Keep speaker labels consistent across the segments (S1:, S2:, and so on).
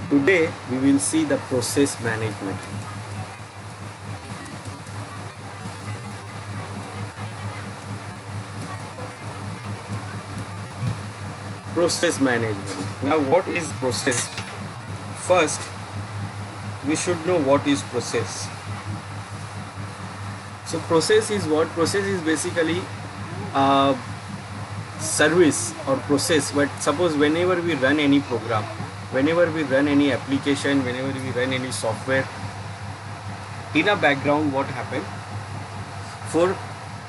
S1: Today we will see the process management. Process management. Now what is process? First, we should know what is process. So process is what? Process is basically a service or process. But suppose whenever we run any program, whenever we run any application, whenever we run any software, in a background what happened? For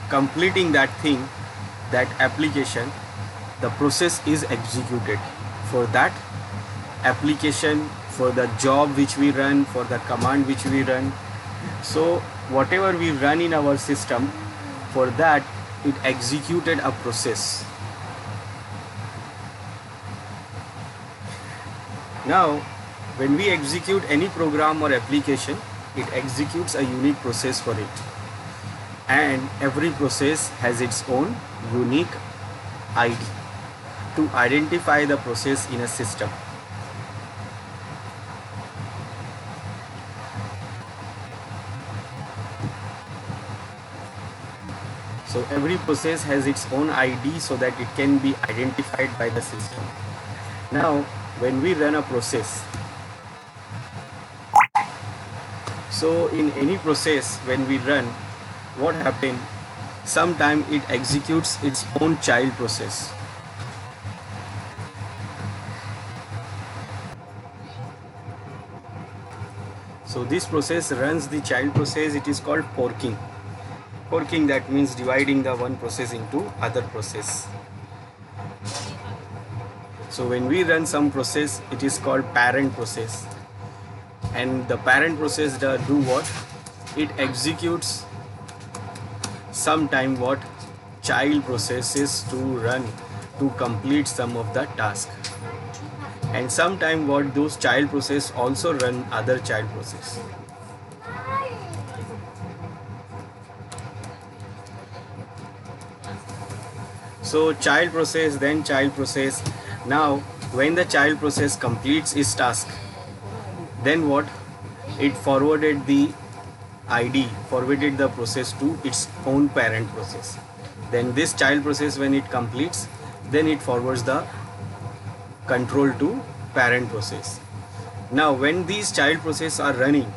S1: completing that thing, that application, the process is executed. For that application, for the job which we run, for the command which we run, so whatever we run in our system, for that it executed a process. Now when we execute any program or application, it executes a unique process for it, and every process has its own unique ID to identify the process in a system. So every process has its own ID so that it can be identified by the system. Now when we run a process, so in any process when we run, what happens? Sometimes it executes its own child process. So this process runs the child process. It is called forking. Forking, that means dividing the one process into other process. So when we run some process, it is called parent process, and the parent process do what? It executes sometime what? Child processes to run to complete some of the task, and sometime what? Those child process also run other child process. So child process, then child process. Now when the child process completes its task, then what? It forwarded the ID, forwarded the process to its own parent process. Then this child process, when it completes, then it forwards the control to parent process. Now when these child process are running,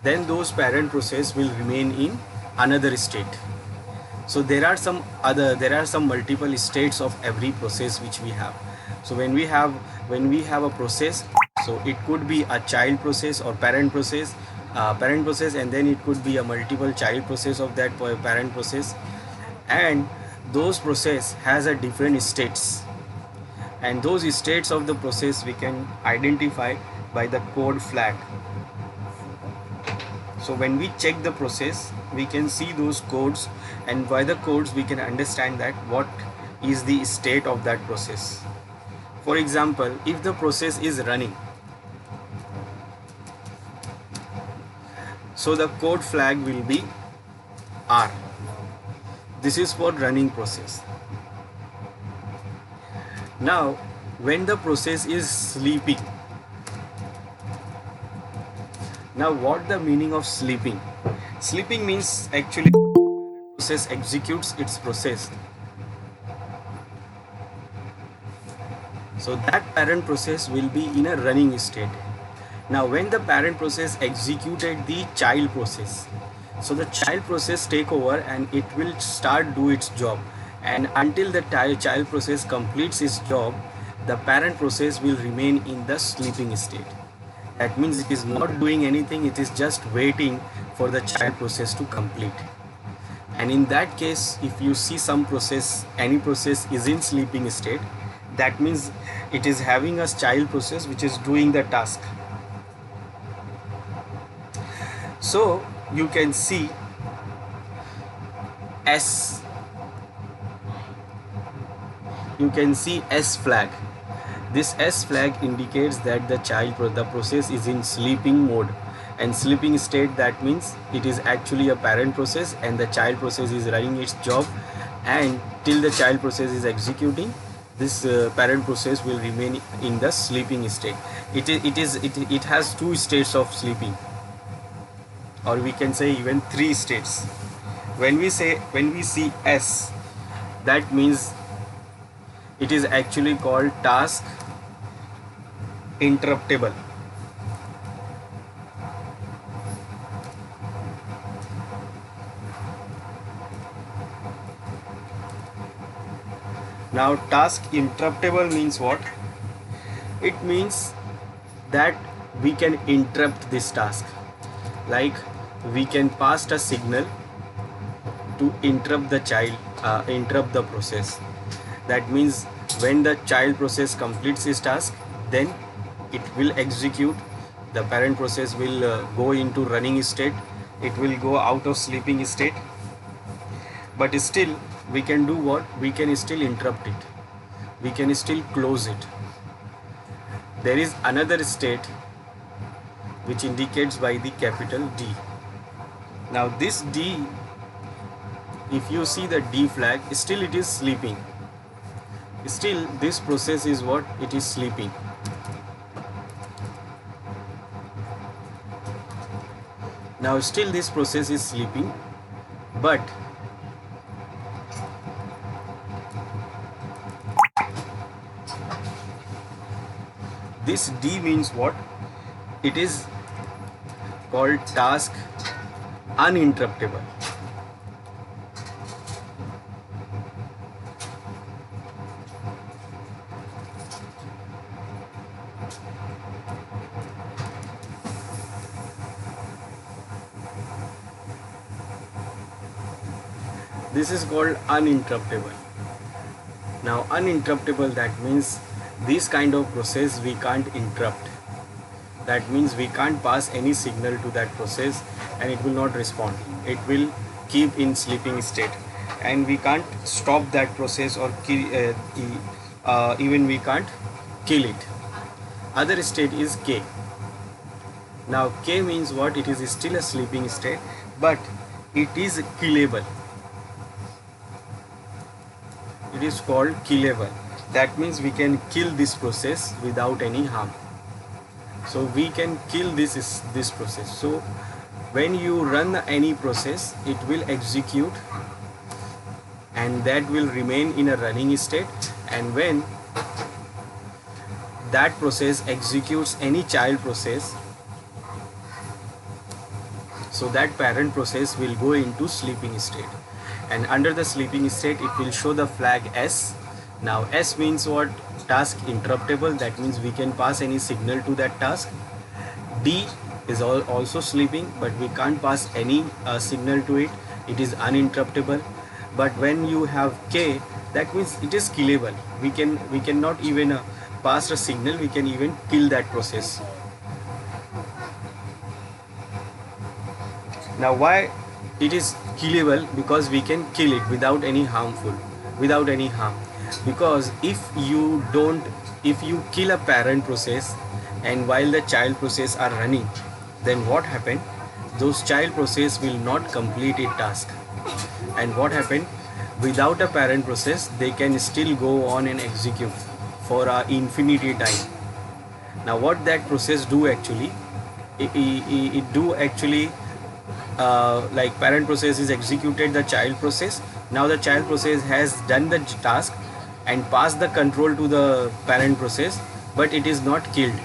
S1: then those parent process will remain in another state. So there are some multiple states of every process which we have. So when we have a process, so it could be a child process or parent process, and then it could be a multiple child process of that parent process, and those process has a different states, and those states of the process we can identify by the code flag. So when we check the process, we can see those codes, and by the codes we can understand that what is the state of that process. For example, if the process is running, so the code flag will be R. This is for running process. Now when the process is sleeping, now what the meaning of sleeping? Sleeping means actually process executes its process. So that parent process will be in a running state. Now when the parent process executed the child process, so the child process take over and it will start do its job, and until the child process completes its job, the parent process will remain in the sleeping state. That means it is not doing anything, it is just waiting for the child process to complete. And in that case, if you see some process, any process is in sleeping state, that means it is having a child process which is doing the task. So you can see S flag. This S flag indicates that the process is in sleeping mode, and sleeping state, that means it is actually a parent process and the child process is running its job, and till the child process is executing, this parent process will remain in the sleeping state. It has two states of sleeping, or we can say even three states. When we see S, that means it is actually called task interruptible. Now task interruptible means what? It means that we can interrupt this task, like we can pass a signal to interrupt the interrupt the process. That means when the child process completes its task, then it will execute. The parent process will go into running state. It will go out of sleeping state. But still, we can do what? We can still interrupt it. We can still close it. There is another state which indicates by the capital D. Now this D, if you see the D flag, still it is sleeping. Still this process is what? It is sleeping. Now still this process is sleeping, but this D means what? It is called task uninterruptible. This is called uninterruptible. Now uninterruptible, that means this kind of process we can't interrupt. That means we can't pass any signal to that process and it will not respond. It will keep in sleeping state, and we can't stop that process or even we can't kill it. Other state is K. Now K means what? It is still a sleeping state, but it is killable. It is called killable. That means we can kill this process without any harm. So we can kill this process. So when you run any process, it will execute and that will remain in a running state. And when that process executes any child process, so that parent process will go into sleeping state, and under the sleeping state it will show the flag S. Now S means what? Task interruptible. That means we can pass any signal to that task. D is also sleeping, but we can't pass any signal to it. It is uninterruptible. But when you have K, that means it is killable. We cannot even pass a signal. We can even kill that process. Now why it is killable? Because we can kill it without any harm. Because if you kill a parent process and while the child process are running, then what happened? Those child process will not complete its task. And what happened? Without a parent process, they can still go on and execute for infinity time. Now what that process do actually? It do actually like parent process is executed the child process. Now the child process has done the task and passed the control to the parent process, but it is not killed.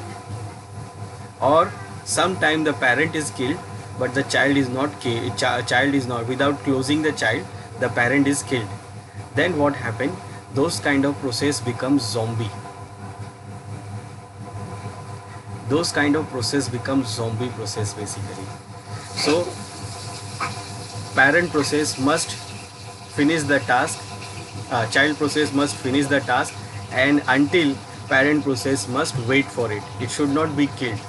S1: Or sometime the parent is killed, but the child is not child is not. Without closing the child, the parent is killed. Then what happened? Those kind of process becomes zombie. Those kind of process becomes zombie process basically. So parent process must finish the task, child process must finish the task, and until parent process must wait for it. It should not be killed.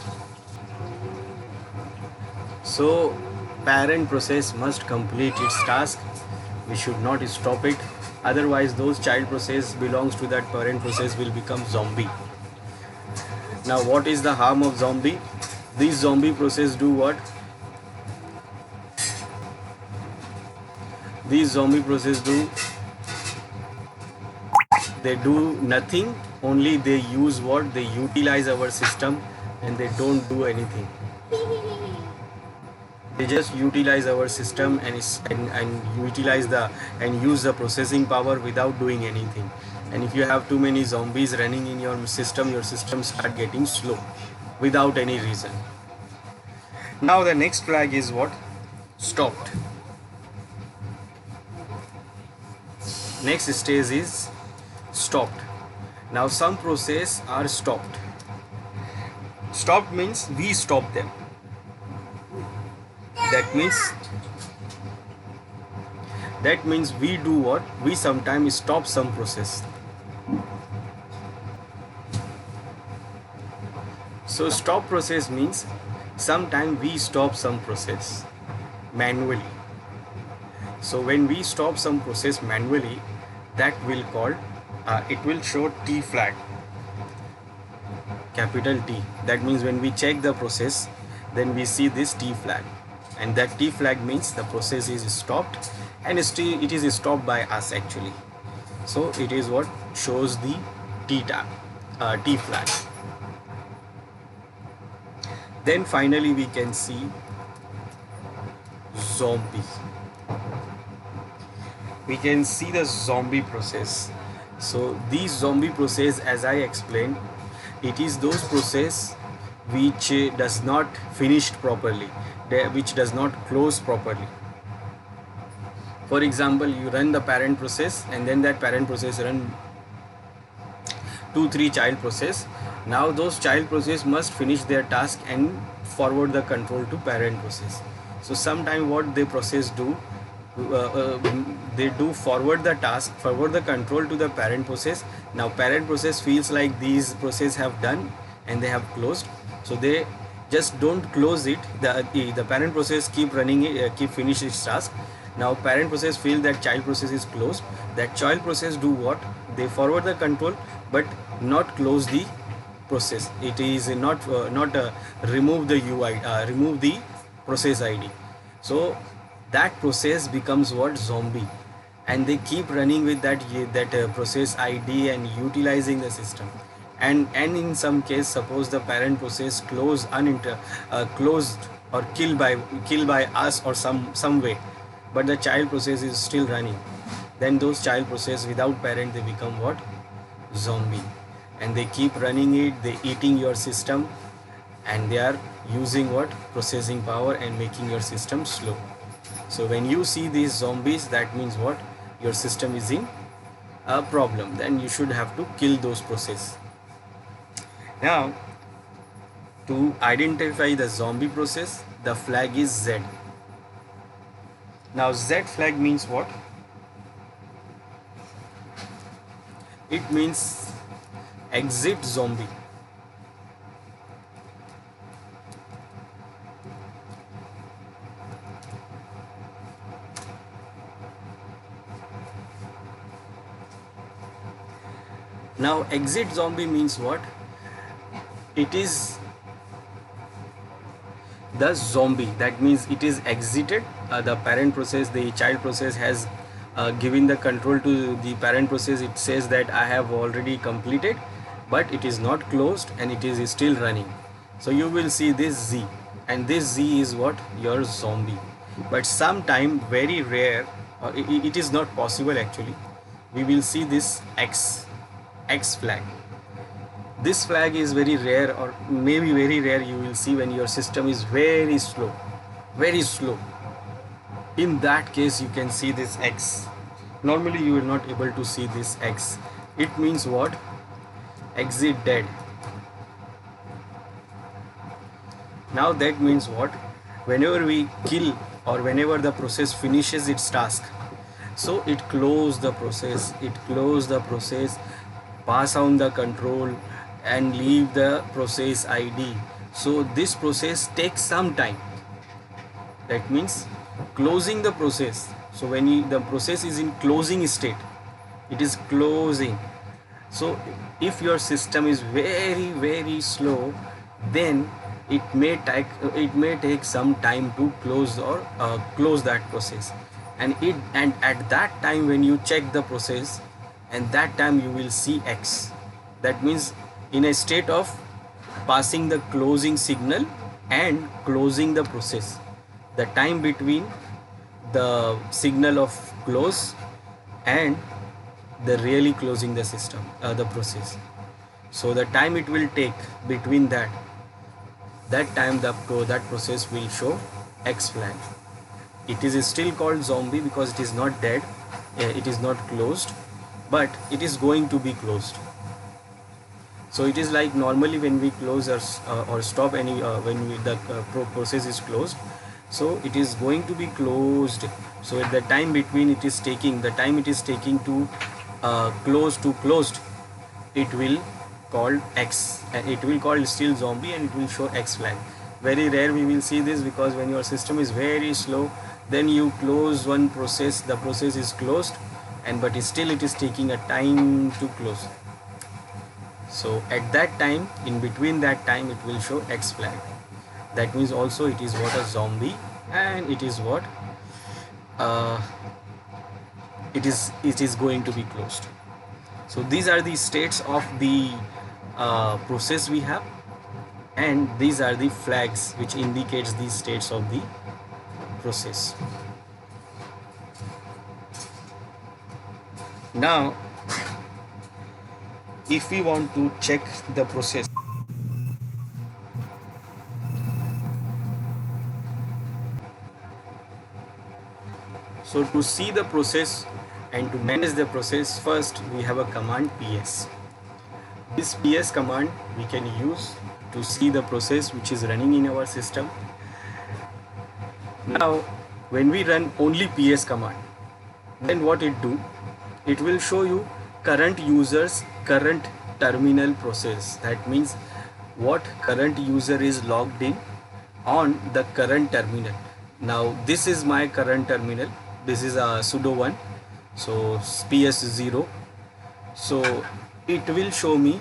S1: So parent process must complete its task. We should not stop it. Otherwise those child process belongs to that parent process will become zombie. Now what is the harm of zombie? These zombie process do what? These zombie process do They do nothing, only they use what? They utilize our system, and they don't do anything. They just utilize our system and utilize and use the processing power without doing anything. And if you have too many zombies running in your system start getting slow without any reason. Now the next flag is what? Stopped. Next stage is stopped. Now some process are stopped. Stopped means we stop them. That means we do what? We sometimes stop some process. So stop process means sometimes we stop some process manually. So when we stop some process manually, that will call it will show T flag, capital T. That means when we check the process, then we see this T flag, and that T flag means the process is stopped, and it is stopped by us actually. So it is what shows the T flag. Then finally we can see zombie. We can see the zombie process. So these zombie process, as I explained, it is those process which does not finished properly, which does not close properly. For example, you run the parent process, and then that parent process run 2-3 child process. Now those child process must finish their task and forward the control to parent process. So sometime what they process do, they do forward the task, forward the control to the parent process. Now parent process feels like these process have done and they have closed, so they just don't close it. The parent process keep running it, keep finish its task. Now parent process feel that child process is closed. That child process do what? They forward the control but not close the process. It is not remove the UI, remove the process ID. So that process becomes what? Zombie, and they keep running with that process ID and utilizing the system. And in some case, suppose the parent process closed or killed by us or some way, but the child process is still running. Then those child process without parent, they become what? Zombie, and they keep running it. They eating your system, and they are using what? Processing power and making your system slow. So when you see these zombies, that means what? Your system is in a problem. Then you should have to kill those process. Now, to identify the zombie process, the flag is Z. Now Z flag means what? It means exit zombie. Now exit zombie means what? It is the zombie, that means it is exited. The parent process, the child process has given the control to the parent process. It says that I have already completed, but it is not closed and it is still running. So you will see this Z, and this Z is what? Your zombie. But sometime, very rare, it is not possible actually, we will see this X flag. This flag is very rare, or maybe very rare you will see when your system is very slow. In that case you can see this X. Normally you will not able to see this X. It means what? Exit dead. Now that means what? Whenever we kill or whenever the process finishes its task, so it close the process, pass on the control and leave the process ID. So this process takes some time. That means closing the process. So when the process is in closing state, it is closing. So if your system is very slow, then it may take some time to close or close that process. And at that time when you check the process, and that time you will see X. That means in a state of passing the closing signal and closing the process, the time between the signal of close and the really closing the system, the process. So the time it will take between that time that process will show X flag. It is still called zombie because it is not dead, it is not closed, but it is going to be closed. So it is like normally when we close or stop any when the process is closed, so it is going to be closed. So at the time between it is taking to close to closed, it will call X, and it will call still zombie, and it will show X flag. Very rare we will see this, because when your system is very slow, then you close one process, the process is closed, and but still it is taking a time to close. So at that time, in between that time, it will show X flag. That means also it is what a zombie, and it is what it is going to be closed. So these are the states of the process we have, and these are the flags which indicates the states of the process. Now if we want to check the process, so to see the process and to manage the process, first we have a command PS. This PS command we can use to see the process which is running in our system. Now when we run only PS command, then what it do, it will show you current user's current terminal process. That means what current user is logged in on the current terminal. Now this is my current terminal, this is a sudo 1, so PS0. So it will show me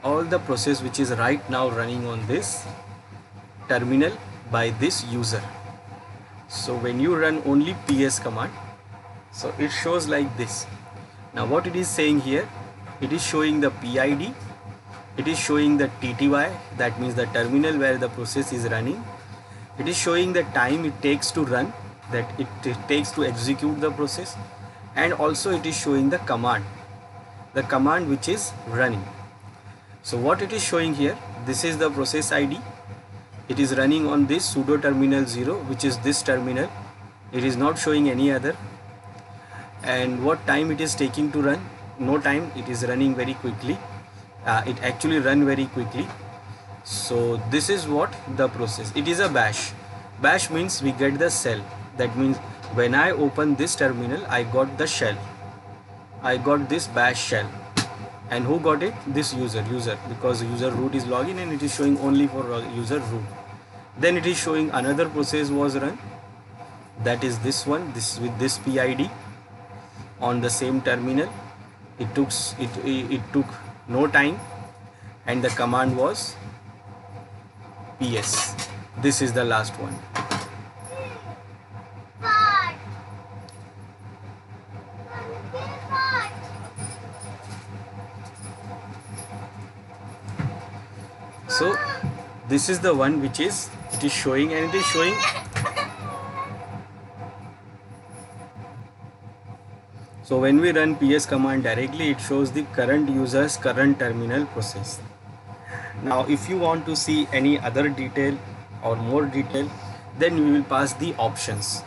S1: all the process which is right now running on this terminal by this user. So when you run only PS command, so it shows like this. Now what it is saying here, it is showing the PID, it is showing the TTY, that means the terminal where the process is running, it is showing the time it takes to run, that it takes to execute the process, and also it is showing the command which is running. So what it is showing here, this is the process ID, it is running on this sudo terminal 0, which is this terminal, it is not showing any other. And what time it is taking to run, no time, it is running very quickly, it actually run very quickly. So this is what the process, it is a bash means we get the shell. That means when I open this terminal, I got the shell, I got this bash shell. And who got it? This user, because user root is login and it is showing only for user root. Then it is showing another process was run, that is this one, this with this PID on the same terminal. It took no time, and the command was PS. This is the last one. So this is the one which is it is showing, and it is showing so when we run PS command directly, it shows the current user's current terminal process. Now if you want to see any other detail or more detail, then we will pass the options.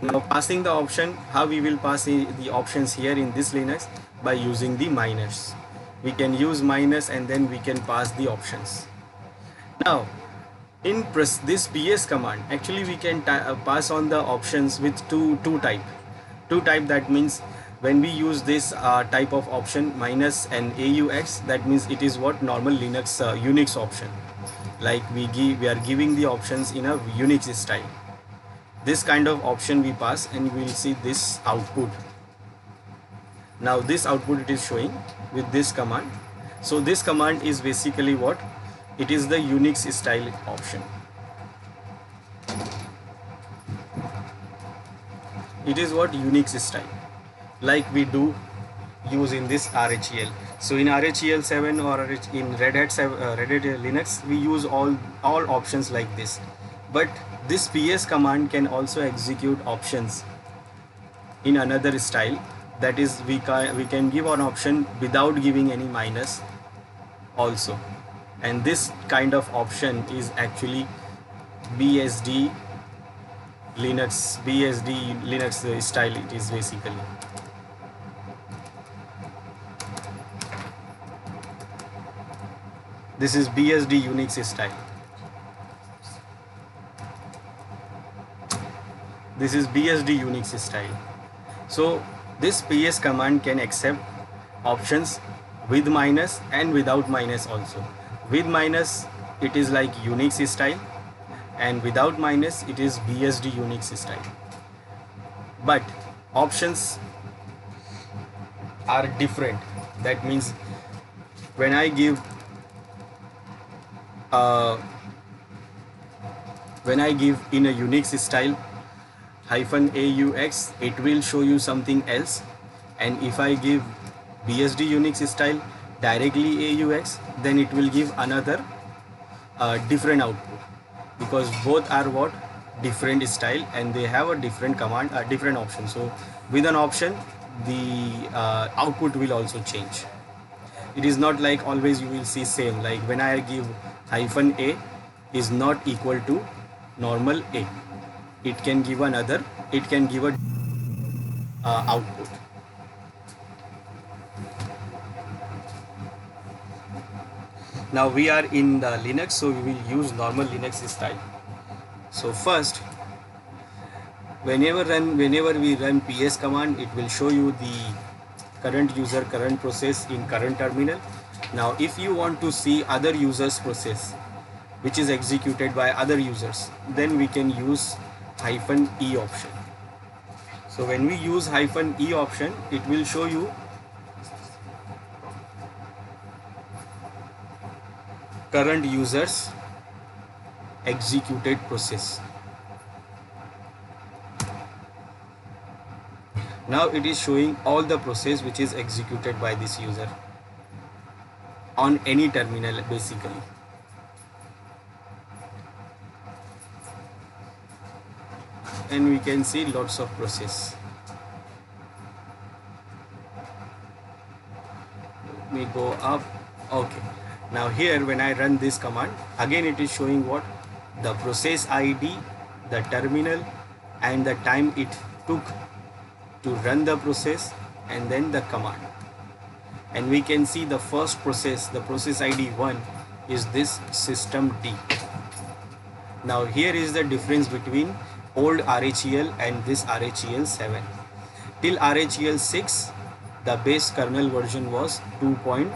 S1: Now passing the option, how we will pass the options here in this Linux? By using the minus. We can use minus and then we can pass the options. Now in this PS command, actually we can pass on the options with two type. That means when we use this type of option minus and AUX, that means it is what normal Linux Unix option, like we are giving the options in a Unix style. This kind of option we pass, and we will see this output. Now this output it is showing with this command. So this command is basically what? It is the Unix style option. It is what? Unix style. Like we do use in this RHEL. So in RHEL 7 or in Red Hat 7, Red Hat Linux, we use all options like this. But this ps command can also execute options in another style. That is, we can give an option without giving any minus also, and this kind of option is actually BSD Linux style. It is basically. This is BSD Unix style. This is BSD Unix style. So this ps command can accept options with minus and without minus also. With minus it is like Unix style, and without minus it is BSD Unix style. But options are different. That means when I give in a Unix style -aux, it will show you something else, and if I give BSD Unix style directly AUX, then it will give another different output, because both are what, different style, and they have a different command, a different option. So with an option the output will also change. It is not like always you will see same, like when I give -a is not equal to normal a, it can give another, it can give a output. Now we are in the Linux, so we will use normal Linux style. So first, whenever we run ps command, it will show you the current user, current process in current terminal. Now if you want to see other users process which is executed by other users, then we can use -e option. So when we use -e option, it will show you current users executed process. Now it is showing all the process which is executed by this user on any terminal basically. And we can see lots of process. Let me go up. Okay, now here when I run this command, again it is showing what, the process ID, the terminal, and the time it took to run the process, and then the command. And we can see the first process, the process ID 1 is this system D. Now here is the difference between old RHEL and this RHEL 7. Till RHEL 6 the base kernel version was 2.0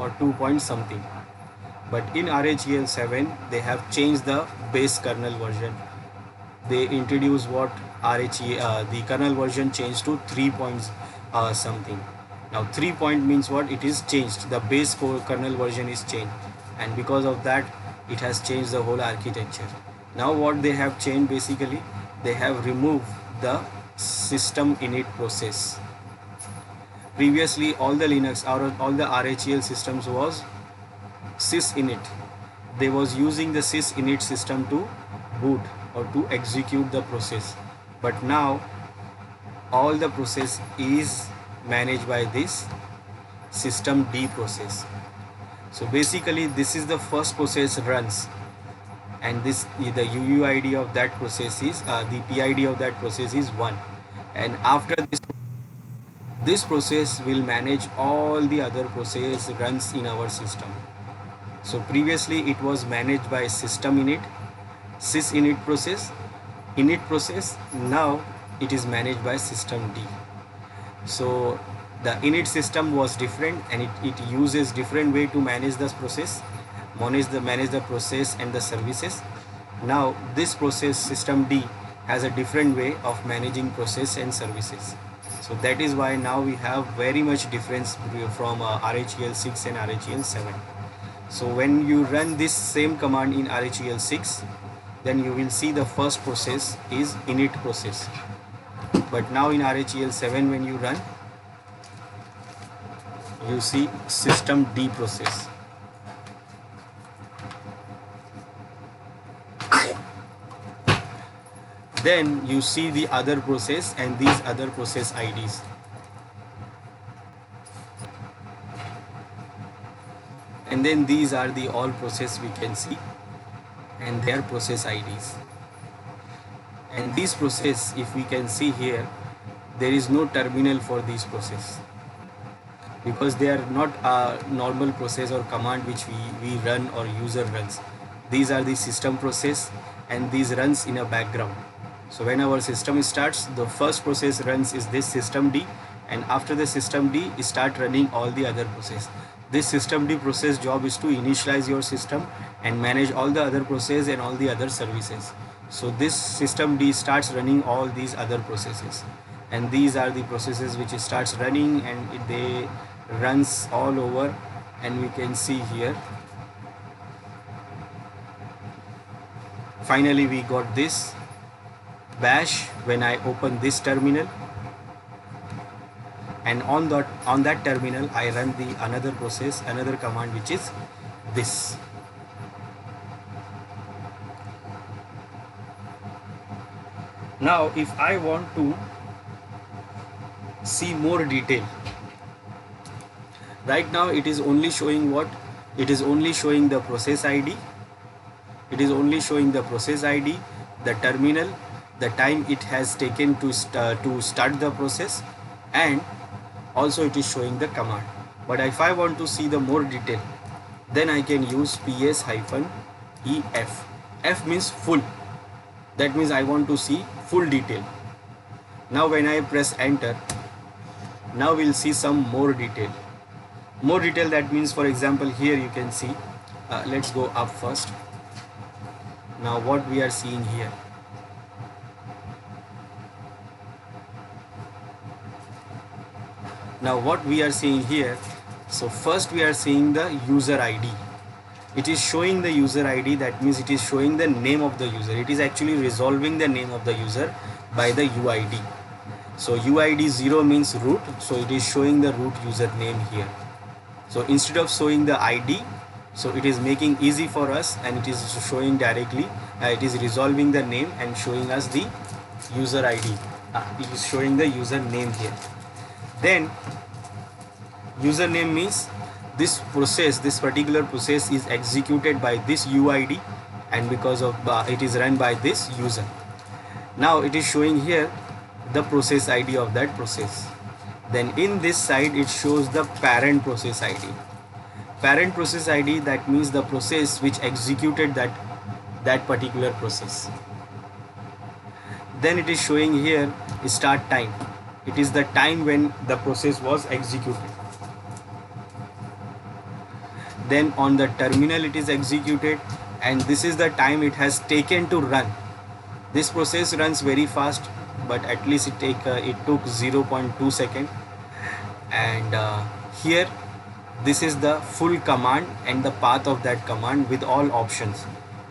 S1: or 2 point something, but in RHEL 7 they have changed the base kernel version. They introduced what, the kernel version changed to 3 points something. Now 3 point means what, it is changed, the base kernel version is changed, and because of that it has changed the whole architecture. Now what they have changed, basically they have removed the system init process. Previously all the Linux or all the RHEL systems was sysinit. They was using the sysinit system to boot or to execute the process, but now all the process is managed by this system D process. So basically this is the first process runs, and this, the UUID of that process is the PID of that process is 1, and after this process will manage all the other process runs in our system. So previously it was managed by system init, sysinit process, init process. Now it is managed by system D. So the init system was different, and it uses different way to manage this process, manage the process and the services. Now this process system D has a different way of managing process and services. So that is why now we have very much difference from RHEL 6 and RHEL 7. So when you run this same command in RHEL 6, then you will see the first process is init process. but now in RHEL 7 when you run, you see system D process. Then you see the other process and these other process IDs. And then these are the all process we can see and their process IDs. And these process, if we can see here, there is no terminal for these process because they are not a normal process or command which we run or user runs. These are the system process and these runs in a background. So when our system starts, the first process runs is this system D, and after the system D start running all the other process. This system D process job is to initialize your system and manage all the other process and all the other services. So this system D starts running all these other processes, and these are the processes which starts running and they runs all over. And we can see here finally we got this bash when I open this terminal, and on that terminal I run the another process, another command which is this. Now if I want to see more detail, right now it is only showing what? It is only showing the process ID. It is only showing the process ID, the terminal, the time it has taken to start the process, and also it is showing the command. But if I want to see the more detail, then I can use ps-ef. F means full. That means I want to see full detail. Now when I press enter, now we'll see some more detail. More detail, that means, for example, here you can see, let's go up first. Now what we are seeing here, so first we are seeing the user ID. It is showing the user ID, that means it is showing the name of the user. It is actually resolving the name of the user by the UID. So UID 0 means root, so it is showing the root username here. So instead of showing the ID, so it is making easy for us, and it is showing directly, it is resolving the name and showing us the user ID. It is showing the username here. Then username means this process, this particular process is executed by this UID, and because of it is run by this user. Now it is showing here the process ID of that process. Then in this side it shows the parent process ID. Parent process ID, that means the process which executed that particular process. Then it is showing here start time. It is the time when the process was executed. Then on the terminal it is executed, and this is the time it has taken to run. This process runs very fast, but at least it took 0.2 seconds. And here this is the full command and the path of that command with all options.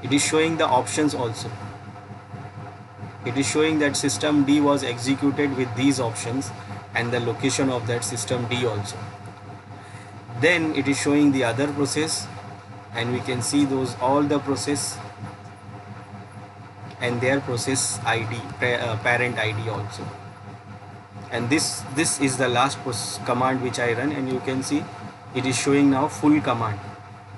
S1: It is showing the options also. It is showing that system D was executed with these options and the location of that system D also. Then it is showing the other process, and we can see those all the process and their process ID, parent ID also. And this is the last command which I run, and you can see it is showing now full command.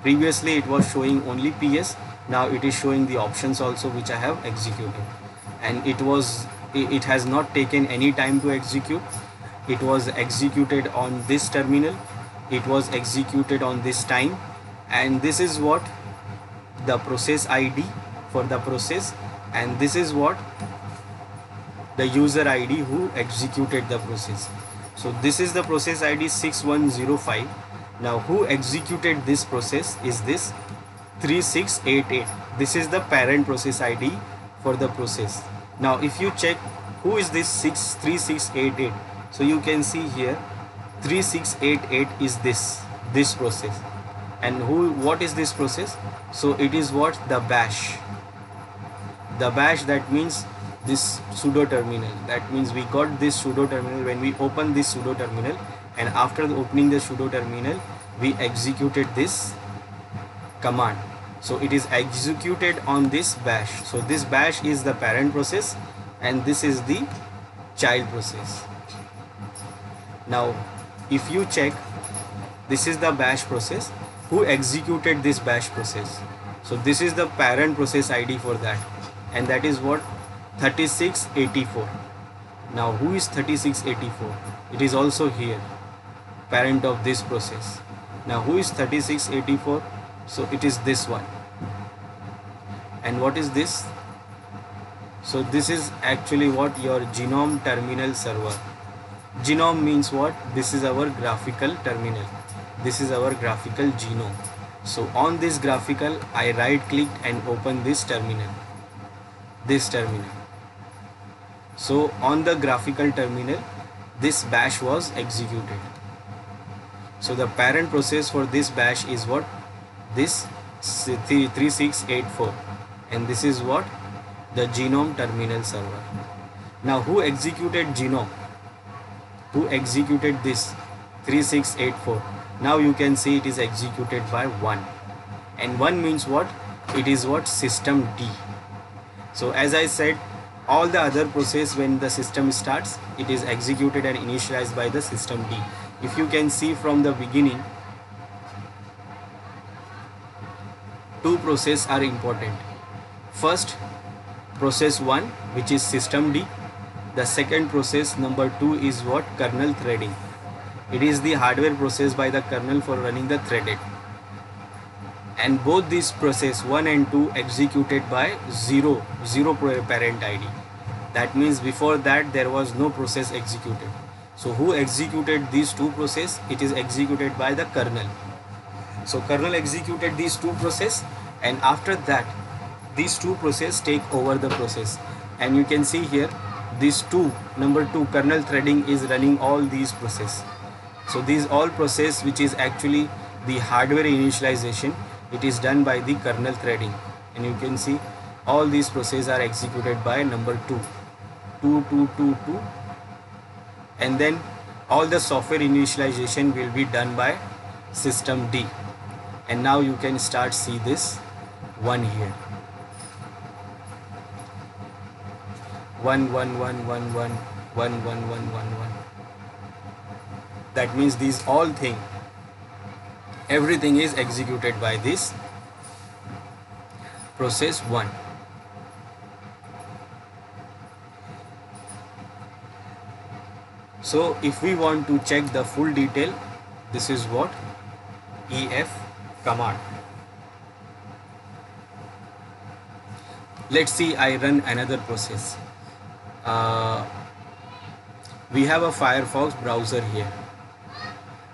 S1: Previously it was showing only PS, now it is showing the options also which I have executed. And it has not taken any time to execute. It was executed on this terminal, it was executed on this time, and this is what the process ID for the process, and this is what the user ID who executed the process. So this is the process ID 6105. Now who executed this process is this 3688. This is the parent process ID for the process. Now if you check who is this 3688, so you can see here 3688 is this process. And what is this process? So it is what? The bash. The bash, that means this pseudo terminal. That means we got this pseudo terminal when we open this pseudo terminal, and after opening the pseudo terminal we executed this command. So it is executed on this bash. So this bash is the parent process and this is the child process. Now if you check, this is the bash process. Who executed this bash process? So this is the parent process ID for that, and that is what? 3684. Now who is 3684? It is also here, parent of this process. Now who is 3684? So it is this one. And what is this? So this is actually what? Your genome terminal server. Genome means what? This is our graphical terminal. This is our graphical genome. So on this graphical, I right clicked and open this terminal. This terminal. So on the graphical terminal, this bash was executed. So the parent process for this bash is what? This 3684, and this is what? The genome terminal server. Now who executed genome? Who executed this 3684? Now you can see it is executed by 1, and 1 means what? It is what? System D. So as I said, all the other process, when the system starts, it is executed and initialized by the system D. If you can see from the beginning, two processes are important. First, process 1, which is system D. The second process, number 2, is what? Kernel threading. It is the hardware process by the kernel for running the threaded. And both these process 1 and 2 executed by 0 parent ID. That means before that there was no process executed. So who executed these two process? It is executed by the kernel. So kernel executed these two process, and after that these two process take over the process. And you can see here, these two, number 2, kernel threading, is running all these process. So these all process, which is actually the hardware initialization, it is done by the kernel threading. And you can see all these processes are executed by number 2, and then all the software initialization will be done by system D. And now you can start see this one here, 1 1 1 1 1 1 1 1 1 1. That means these all thing, everything is executed by this process 1. So if we want to check the full detail, this is what? EF command. Let's see, I run another process. We have a Firefox browser here.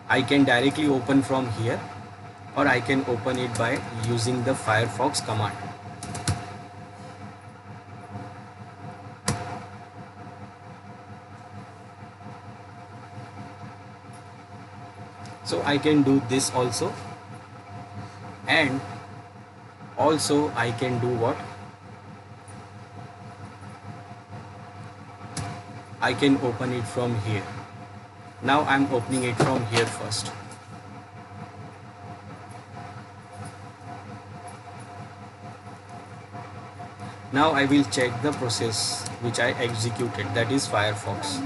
S1: I can directly open from here, or I can open it by using the Firefox command. So I can do this also, and also I can do what? I can open it from here. Now I'm opening it from here first. Now I will check the process which I executed, that is Firefox.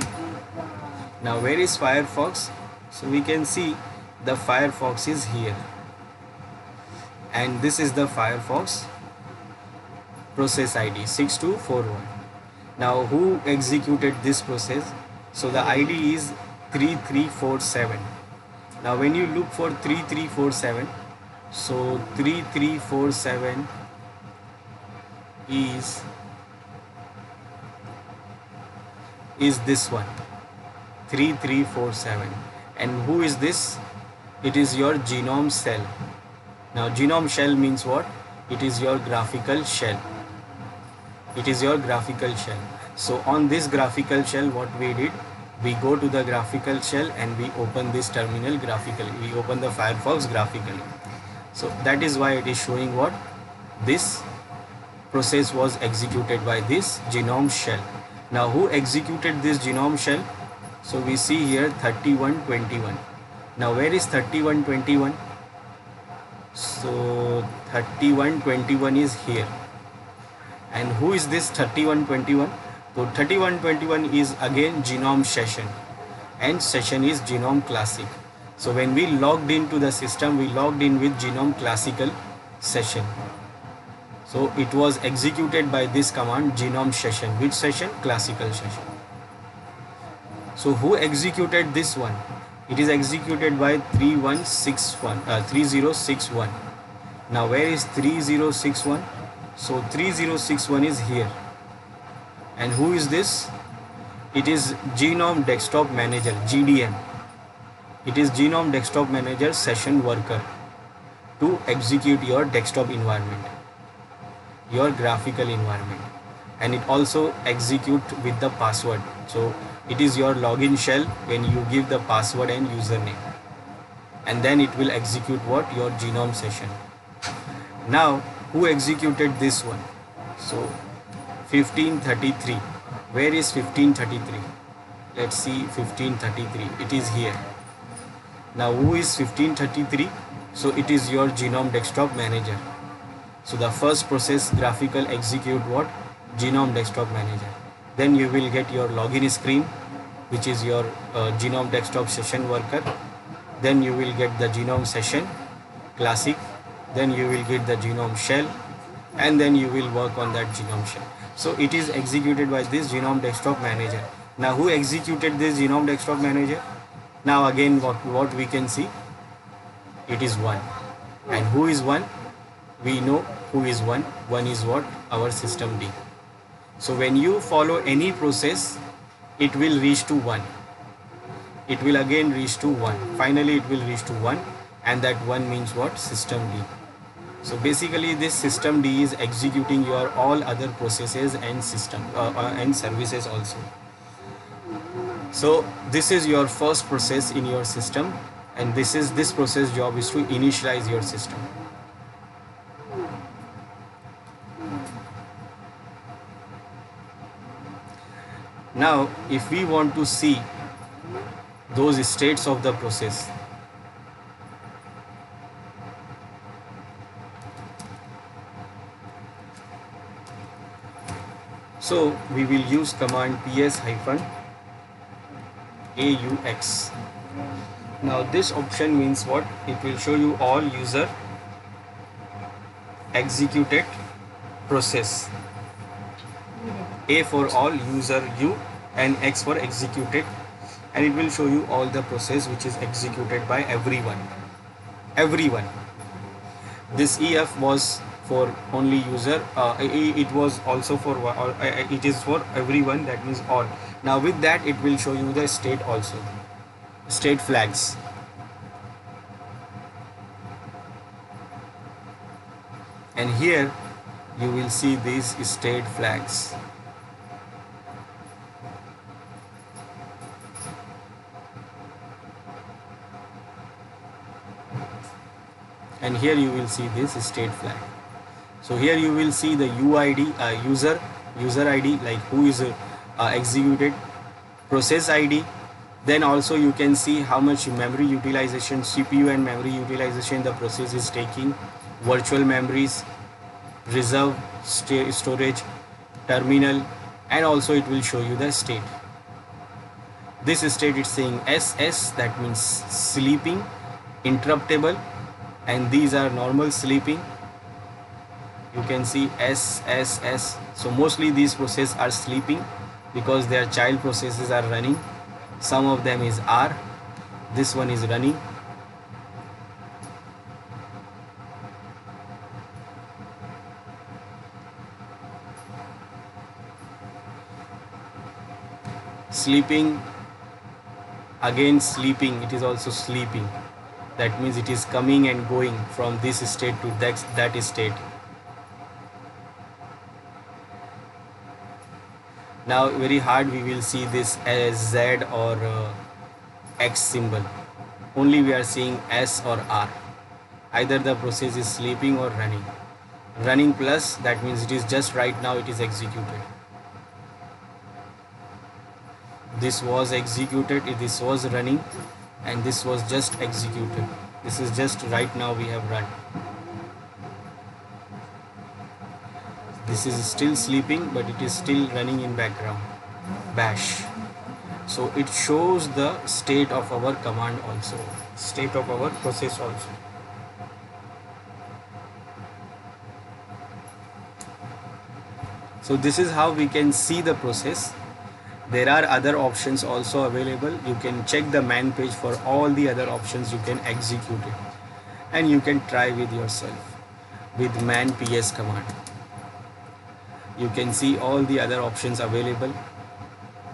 S1: Now where is Firefox? So we can see the Firefox is here, and this is the Firefox process ID 6241. Now who executed this process? So the ID is 3347. Now when you look for 3347, so 3347 is this one, 3347. And who is this? It is your genome shell. Now genome shell means what? It is your graphical shell. It is your graphical shell. So on this graphical shell, what we did, we go to the graphical shell and we open this terminal graphically. We open the Firefox graphically. So that is why it is showing what? This process was executed by this genome shell. Now who executed this genome shell? So we see here 3121. Now where is 3121? So 3121 is here. And who is this 3121? So 3121 is again genome session, and session is genome classic. So when we logged into the system, we logged in with genome classical session. So it was executed by this command genome session. Which session? Classical session. So who executed this one? It is executed by 3061. Now where is 3061? So 3061 is here. And who is this? It is Genome Desktop Manager, GDM. It is Genome Desktop Manager session worker to execute your desktop environment, your graphical environment, and it also execute with the password. So it is your login shell when you give the password and username, and then it will execute what? Your genome session. Now who executed this one? So 1533. Where is 1533? Let's see 1533. It is here. Now who is 1533? So it is your Genome Desktop Manager. So the first process graphical execute what? Genome Desktop Manager. Then you will get your login screen, which is your Genome Desktop session worker. Then you will get the genome session classic. Then you will get the genome shell, and then you will work on that genome shell. So it is executed by this Genome Desktop Manager. Now who executed this Genome Desktop Manager? Now again what we can see? It is 1. And who is 1? We know who is 1. 1 is what? Our system D. So when you follow any process, it will reach to 1. It will again reach to 1. Finally it will reach to 1, and that 1 means what? System D. So basically this system D is executing your all other processes and system and services also. So this is your first process in your system, and this process job is to initialize your system. Now if we want to see those states of the process, so we will use command ps-aux. Now this option means what? It will show you all user executed process. A for all, user U, and X for executed, and it will show you all the process which is executed by everyone. This EF was for only user, it was also for it is for everyone, that means all. Now with that it will show you the state also, state flags. And here you will see these state flags. And here you will see this state flag. So here you will see the UID, user ID, like who is executed, process ID. Then also you can see how much memory utilization, CPU and memory utilization the process is taking, virtual memories, reserve storage, terminal, and also it will show you the state. This state is saying SS, that means sleeping, interruptible, and these are normal sleeping. You can see SSS. So mostly these processes are sleeping because their child processes are running. Some of them is R. This one is running. Sleeping, again sleeping, it is also sleeping. That means it is coming and going from this state to that state. Now very hard we will see this as Z or X symbol. Only we are seeing S or R. Either the process is sleeping or running. running plus, that means it is just right now it is executed. This was executed, this was running, and this was just executed. This is just right now we have run. This is still sleeping, but it is still running in background, bash. So it shows the state of our command also, state of our process also. So this is how we can see the process. There are other options also available. You can check the man page for all the other options. You can execute it, and you can try with yourself with man ps command. You can see all the other options available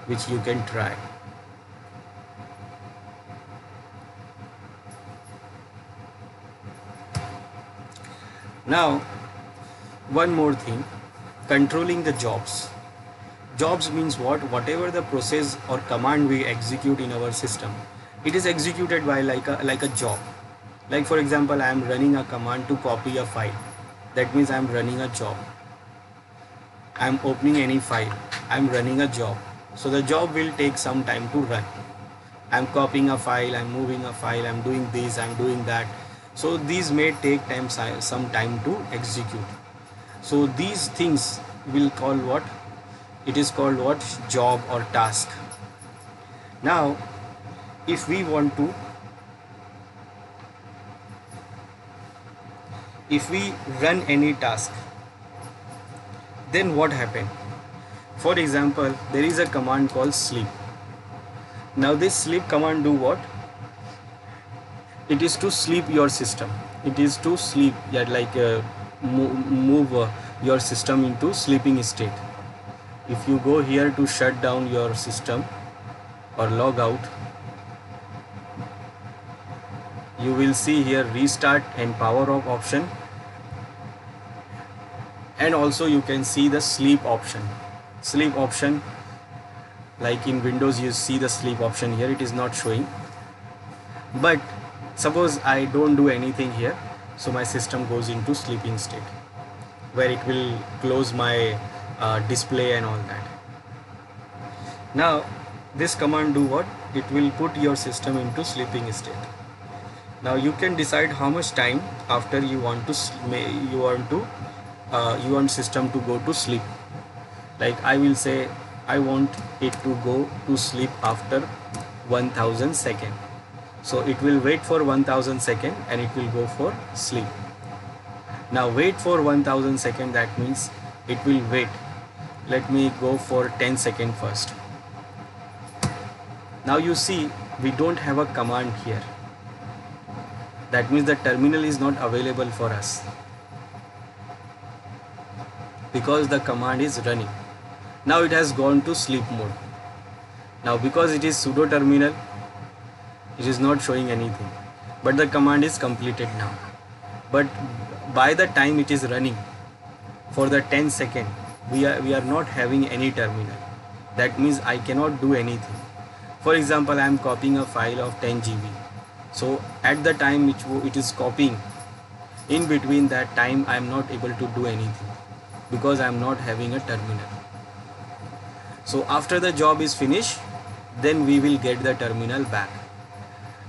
S1: which you can try. Now, one more thing, controlling the jobs. Jobs means what? Whatever the process or command we execute in our system, it is executed by like a job. Like for example, I am running a command to copy a file. That means I am running a job. I am opening any file. I am running a job. So the job will take some time to run. I am copying a file, I am moving a file, I am doing this, I am doing that. So these may take some time to execute. So these things will call what? It is called what? Job or task. Now, if we want to, if we run any task, then what happened? For example, there is a command called sleep. Now this sleep command do what? It is to sleep your system. It is to sleep, move your system into sleeping state. If you go here to shut down your system or log out, you will see here restart and power off option, and also you can see the sleep option. Sleep option, like in Windows you see the sleep option, here it is not showing. But suppose I don't do anything here, so my system goes into sleeping state, where it will close my display and all that. Now this command do what? It will put your system into sleeping state. Now you can decide how much time after you want system to go to sleep. Like I will say I want it to go to sleep after 1000 seconds. So it will wait for 1000 seconds and it will go for sleep. Now wait for 1000 seconds, that means it will wait. Let me go for 10 seconds first. Now you see we don't have a command here. That means the terminal is not available for us, because the command is running. Now it has gone to sleep mode. Now because it is sudo terminal, it is not showing anything, but the command is completed now. But by the time it is running for the 10 seconds, we are not having any terminal. That means I cannot do anything. For example, I am copying a file of 10 GB. So at the time it is copying, in between that time I am not able to do anything because I am not having a terminal. So after the job is finished, then we will get the terminal back.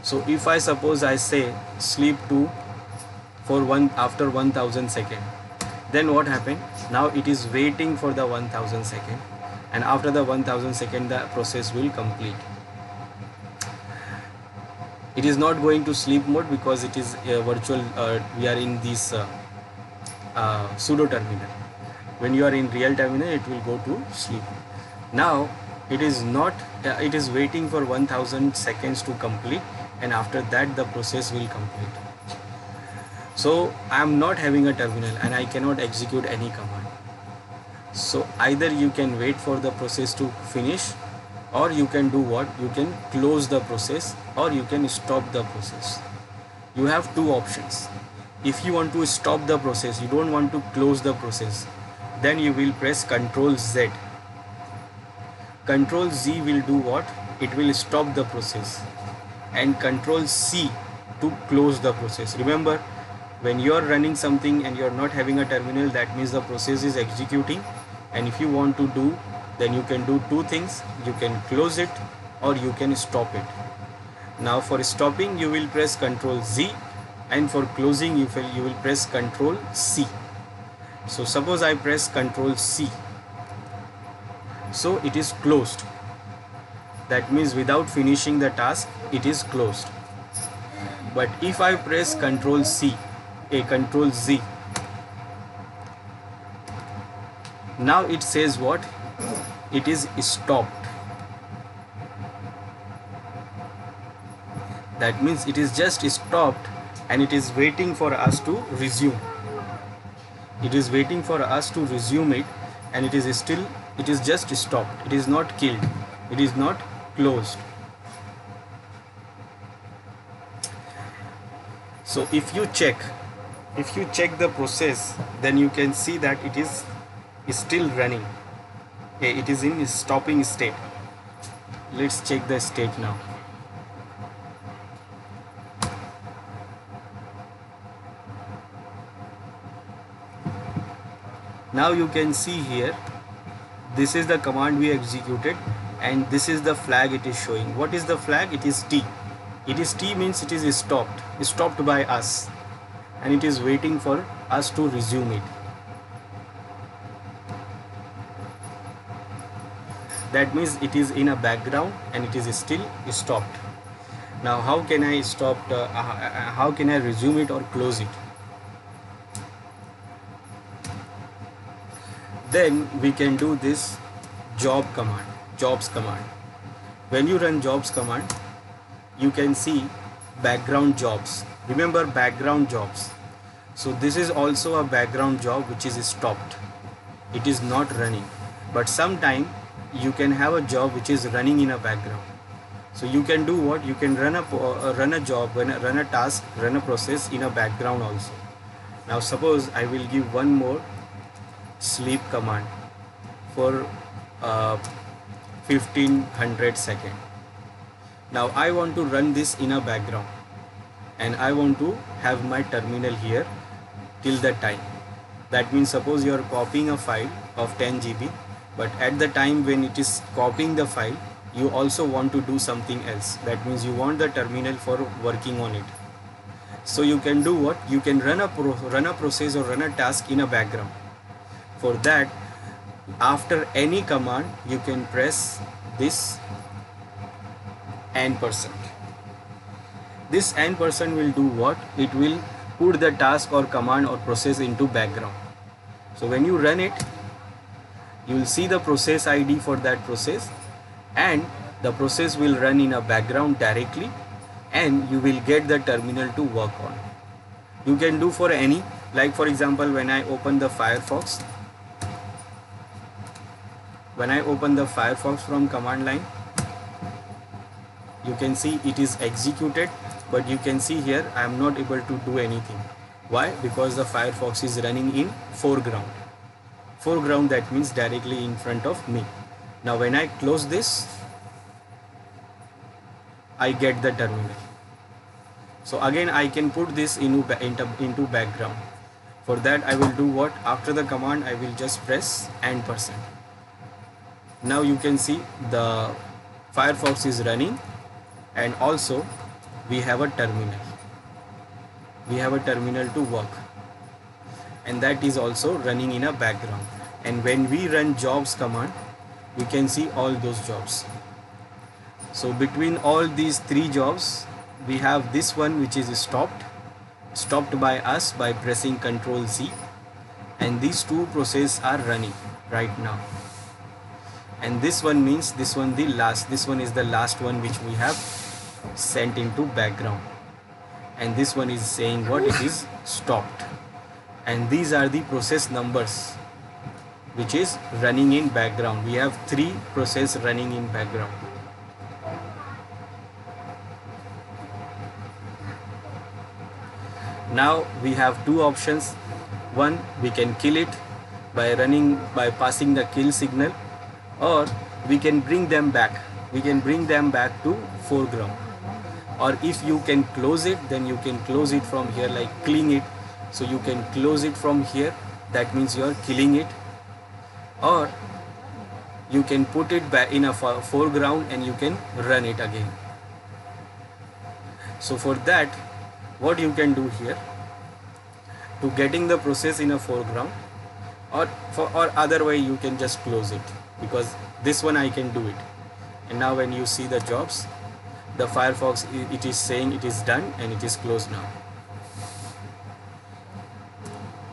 S1: So if I suppose I say sleep 2 after 1000 seconds, then what happened? Now it is waiting for the 1000 seconds, and after the 1000 seconds the process will complete. It is not going to sleep mode because it is virtual. We are in this pseudo terminal. When you are in real terminal, it will go to sleep. Now it is not. It is waiting for 1000 seconds to complete, and after that the process will complete. So I am not having a terminal and I cannot execute any command. So either you can wait for the process to finish, or you can do what? You can close the process, or you can stop the process. You have two options. If you want to stop the process, you don't want to close the process, then you will press Ctrl Z. Ctrl Z will do what? It will stop the process, and Ctrl C to close the process. Remember, when you are running something and you are not having a terminal, that means the process is executing. And if you want to do, then you can do two things: you can close it or you can stop it. Now for stopping you will press Ctrl Z, and for closing you will press Ctrl C. So suppose I press Ctrl C, so it is closed. That means without finishing the task it is closed. But if I press Ctrl Z, now it says what? It is stopped. That means it is just stopped and it is waiting for us to resume. It is waiting for us to resume it, and it is just stopped. It is not killed. It is not closed. So if you check the process, then you can see that it is still running. Okay, it is in stopping state. Let's check the state now. Now you can see here, this is the command we executed, and this is the flag it is showing. What is the flag? It is T. It is T means it is stopped by us, and it is waiting for us to resume it. That means it is in a background and it is still stopped. Now how can I stop? How can I resume it or close it? Then we can do this jobs command. When you run jobs command, you can see background jobs. Remember background jobs. So this is also a background job which is stopped. It is not running. But sometime you can have a job which is running in a background. So you can do what? You can run a job, run a task, run a process in a background also. Now suppose I will give one more sleep command for 1500 seconds. Now I want to run this in a background, and I want to have my terminal here till the time. That means suppose you are copying a file of 10 GB, but at the time when it is copying the file, you also want to do something else. That means you want the terminal for working on it. So you can do what? You can run a process or run a task in a background. For that, after any command, you can press this %. This %, will do what? It will put the task or command or process into background. So when you run it, you will see the process ID for that process, and the process will run in a background directly, and you will get the terminal to work on. You can do for any, like for example, when I open the Firefox, from command line, you can see it is executed, but you can see here I am not able to do anything. Why? Because the Firefox is running in foreground. That means directly in front of me. Now when I close this, I get the terminal. So again I can put this into background. For that I will do what? After the command I will just press %. Now you can see the Firefox is running, and also we have a terminal. We have a terminal to work, and that is also running in a background. And when we run jobs command, we can see all those jobs. So between all these three jobs, we have this one which is stopped by us by pressing Ctrl Z, and these two processes are running right now. And this one means this one is the last one which we have sent into background, and this one is saying what? It is stopped. And these are the process numbers which is running in background. We have 3 processes running in background. Now we have 2 options. One, we can kill it by passing the kill signal, or we can bring them back. We can bring them back to foreground. Or if you can close it, then you can close it from here, like killing it, so you can close it from here, that means you are killing it, or you can put it back in a foreground and you can run it again. So for that, what you can do here to getting the process in a foreground, or other way you can just close it, because this one I can do it. And now when you see the jobs, the Firefox, it is saying it is done and it is closed now.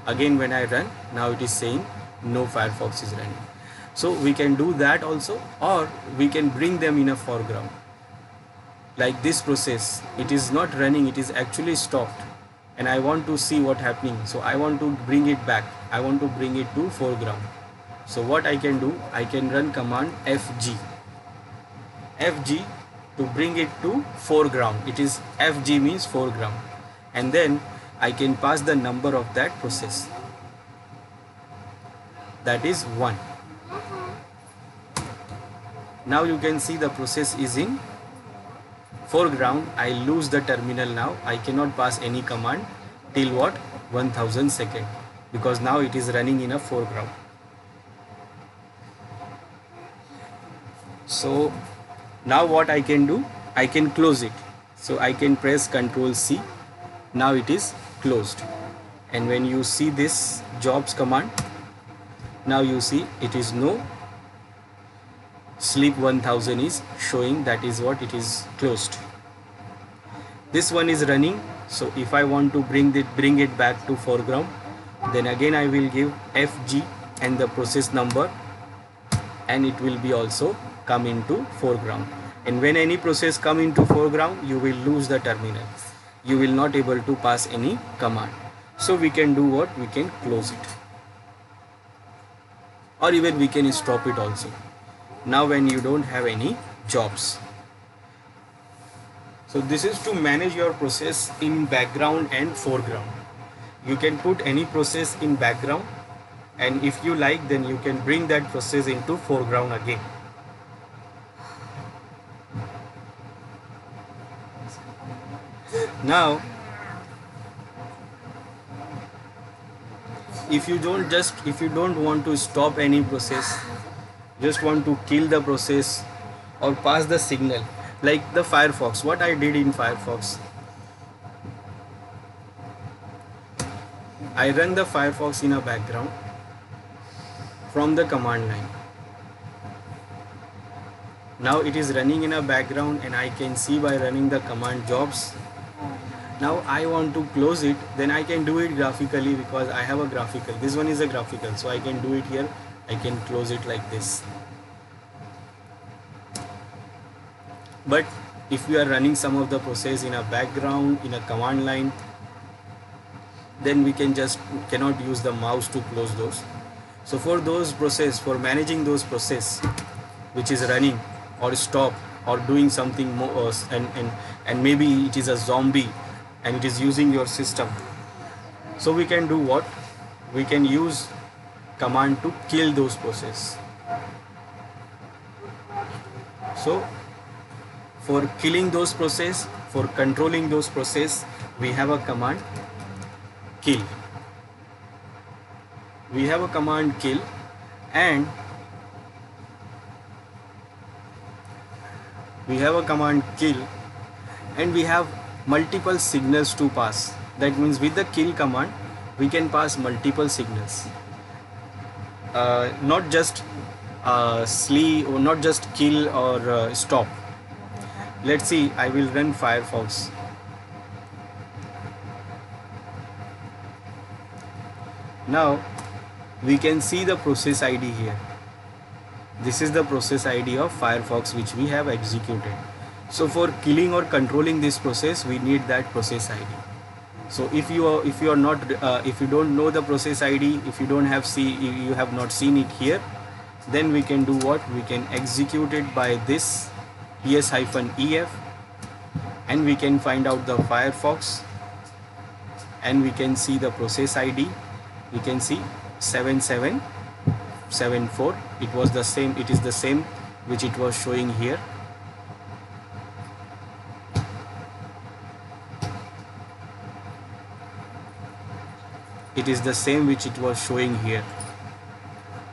S1: Again when I run, now it is saying no Firefox is running. So we can do that also, or we can bring them in a foreground. Like this process, it is not running, it is actually stopped, and I want to see what happening. So I want to bring it back, I want to bring it to foreground. So what I can do, I can run command FG to bring it to foreground. It is FG means foreground, and then I can pass the number of that process, that is 1. Now you can see the process is in foreground. I lose the terminal now, I cannot pass any command till what, 1000 second, because now it is running in a foreground. So now what I can do, I can close it. So I can press Ctrl C, now it is closed. And when you see this jobs command, now you see it is no sleep 1000 is showing, that is what it is closed. This one is running, so if I want to bring it back to foreground, then again I will give FG and the process number, and it will be also come into foreground. And when any process come into foreground, you will lose the terminal, you will not able to pass any command. So we can do what, we can close it, or even we can stop it also. Now when you don't have any jobs. So this is to manage your process in background and foreground. You can put any process in background, and if you like, then you can bring that process into foreground again. Now if you don't want to stop any process, just want to kill the process or pass the signal, like the Firefox, what I did in Firefox, I run the Firefox in a background from the command line. Now it is running in a background, and I can see by running the command jobs. Now I want to close it, then I can do it graphically, because I have a graphical, this one is a graphical, so I can do it here. I can close it like this. But if we are running some of the process in a background in a command line, then we cannot use the mouse to close those. So for those process, for managing those process which is running or stop or doing something more, and maybe it is a zombie and it is using your system, so we can do what, we can use command to kill those process. So for killing those process, for controlling those process, we have a command kill. We have a command kill, and we have a command kill, and we have multiple signals to pass. That means with the kill command we can pass multiple signals, not just sleep, or not just kill or stop. Let's see, I will run Firefox. Now we can see the process ID here. This is the process ID of Firefox which we have executed. So for killing or controlling this process, we need that process ID. So if you don't know the process ID, if you have not seen it here, then we can do what, we can execute it by this es-ef, and we can find out the Firefox, and we can see the process ID. We can see 7774. It was the same, it is the same which it was showing here. it is the same which it was showing here.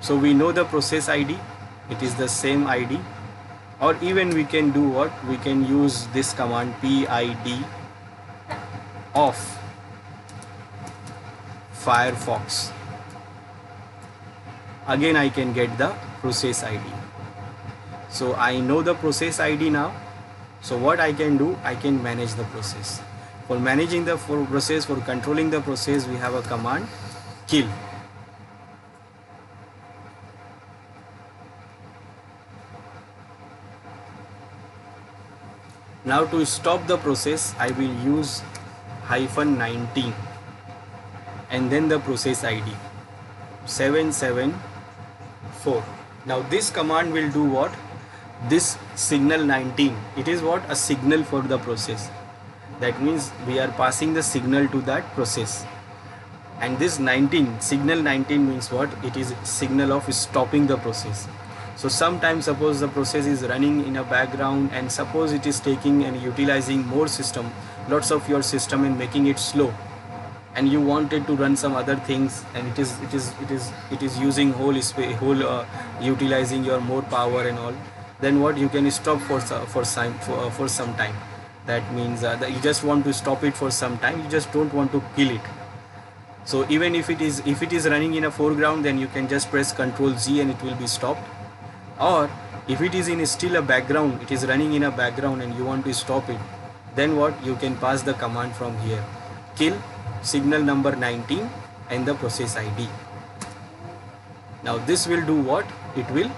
S1: So we know the process ID, it is the same ID. Or even we can do what? We can use this command PID off Firefox. Again I can get the process ID. So I know the process ID now. So what I can do, I can manage the process. For managing the process, for controlling the process, we have a command kill. Now to stop the process, I will use -19 and then the process ID 774. Now this command will do what? This signal 19, it is what? A signal for the process. That means we are passing the signal to that process. And this 19, signal 19 means what? It is signal of stopping the process. So sometimes suppose the process is running in a background and suppose it is taking and utilizing more system, lots of your system, and making it slow, and you wanted to run some other things, and it is using whole utilizing your more power and all. Then what? You can stop for some time. That means that you just want to stop it for some time, you just don't want to kill it. So even if it is running in a foreground, then you can just press Ctrl Z and it will be stopped. Or if it is in still a background, it is running in a background and you want to stop it, then what? You can pass the command from here, kill signal number 19 and the process ID. Now this will do what? It will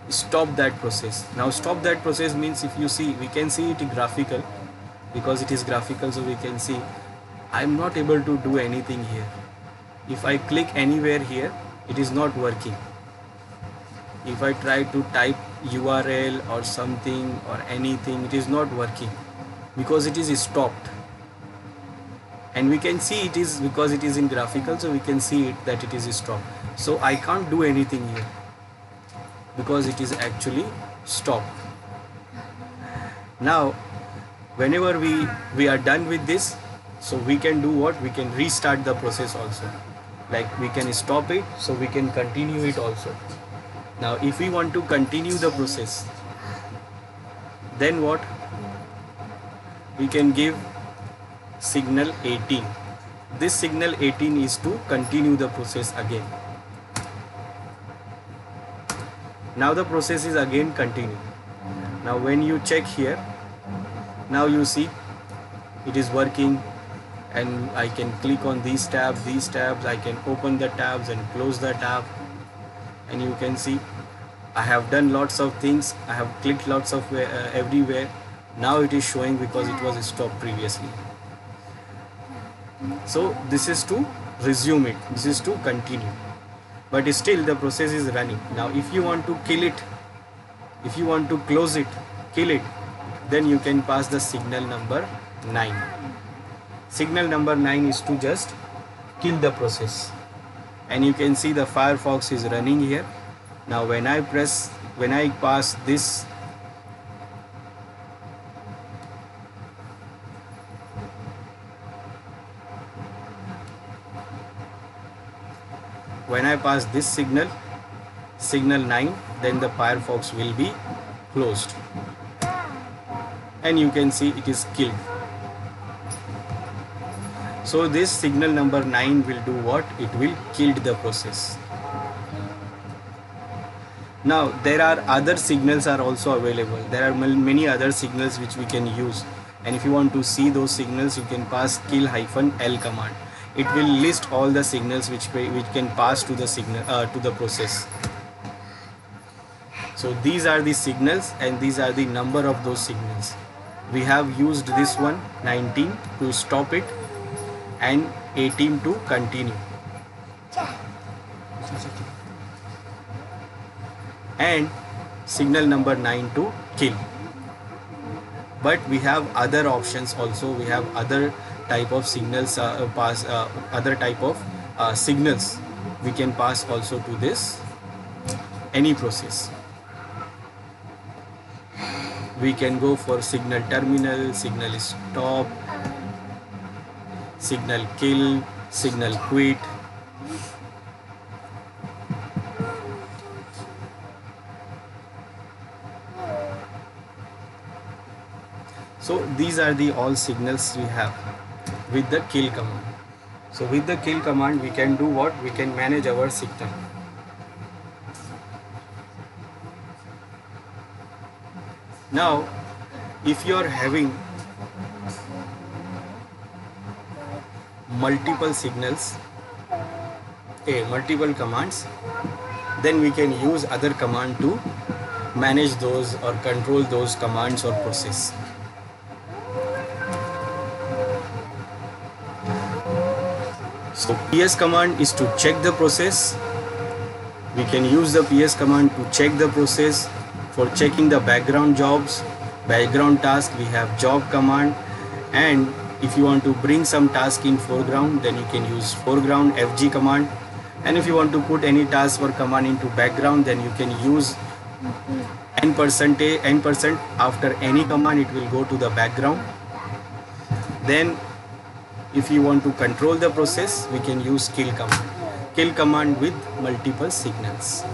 S1: stop that process. Now stop that process means, if you see, we can see it graphical, because it is graphical, so we can see I am not able to do anything here. If I click anywhere here, it is not working. If I try to type URL or something or anything, it is not working because it is stopped. And we can see it is, because it is in graphical, so we can see it that it is stopped. So I can't do anything here because it is actually stopped. Now whenever we are done with this, so we can do what? We can restart the process also. Like we can stop it, so we can continue it also. Now if we want to continue the process, then what? We can give signal 18. This signal 18 is to continue the process again. Now the process is again continuing. Now when you check here, now you see it is working, and I can click on these tabs, I can open the tabs and close the tab, and you can see I have done lots of things, I have clicked lots of everywhere. Now it is showing because it was stopped previously. So this is to resume it, this is to continue, but still the process is running. Now if you want to kill it, if you want to close it, kill it, then you can pass the signal number 9. Signal number 9 is to just kill the process. And you can see the Firefox is running here. Now when I pass this, signal 9, then the Firefox will be closed, and you can see it is killed. So this signal number 9 will do what? It will kill the process. Now there are other signals are also available. There are many other signals which we can use, and if you want to see those signals, you can pass kill-l command. It will list all the signals which can pass to the signal to the process. So these are the signals, and these are the number of those signals. We have used this one 19 to stop it and 18 to continue, and signal number 9 to kill. But we have other options also. We have other type of signals, other type of signals we can pass also to this any process. We can go for signal terminal, signal stop, signal kill, signal quit, so these are the all signals we have with the kill command. So with the kill command we can do what? We can manage our signal. Now if you are having multiple signals, multiple commands, then we can use other command to manage those or control those commands or process. So PS command is to check the process. We can use the PS command to check the process. For checking the background jobs, background task, we have job command, and if you want to bring some task in foreground, then you can use foreground FG command, and if you want to put any task or command into background, then you can use n% after any command it will go to the background. Then if you want to control the process, we can use kill command with multiple signals.